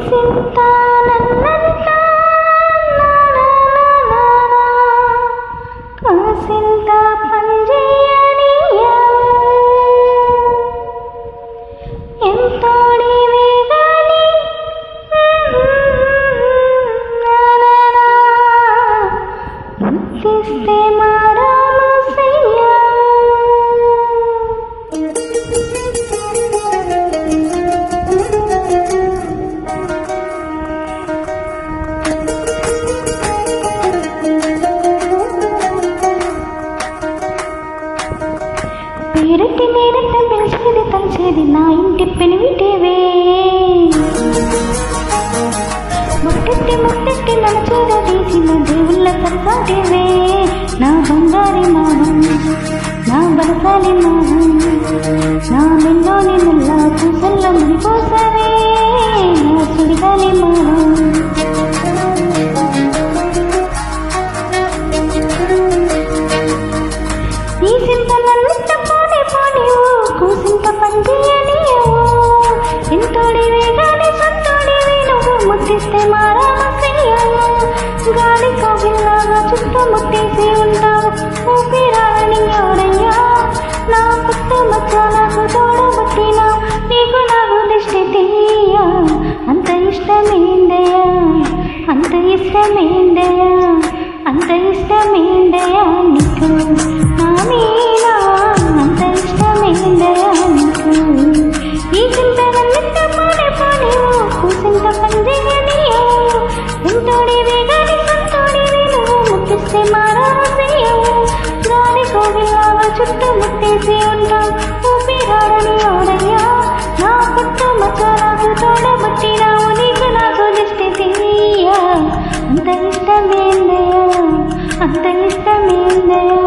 సింత నన్నంత కాసింత పంజేయనియా ఎంతోడివే గాని ముద్దిస్తే మారామసయ్యా పేరటి నేరంత పిలిచేది తలిచేది నా ఇంటి పెనివిటేవే ముట్టెట్టి నన్ను చూడదీసిన దేవుళ్ళ సరసాటివే నా బంగారి మావం నా బలసాలి మావం నా మెల్లోని ముల్లా పూసల్లో మునిపోసవే నా సుడిగాలి మావం ఈ సింత నన్నంత పోనీ కూసింత పంజేయనియో ఎంతోడివే గాని సొంతోడివే నువ్వు ముద్దిస్తే మారామసయ్యా గాలి కవిల్లాగా చుట్టూ ముట్టేసి ఉంటావు ఊపిరాడని ఎవడయ్యా నా పుట్ట మచ్చ నాకు తోడబట్టినా నీకు నాకు దిష్టి తీయా అంత ఇష్టమేందయ్యా అంత ఇష్టమేందయ్యా అంత ఇష్టమేందయ్యా నీకు నా మీద అంత ఇష్టమేందయ్యా నీకు ఈ చింత నన్నింత పోనీ కూసింత పంజేయనియో ఎంతోడివే గాని సంతోడివే నువ్వు ముట్టిస్తే మారామసయ్యా గాలి కోవిల్లాగా చుట్టూ ముట్టేసి ఉంటావు ఊపిరాడని ఎవడయ్యా నా పుట్టు మచ్చ నాకు తోడబట్టినావు నీకు నాకు దిష్టి తీయా అంత ఇష్టమేందయ్యా అంత ఇష్టమేందయ్యా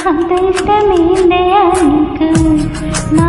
అంత ఇష్టమేందయ్యా నీకు నా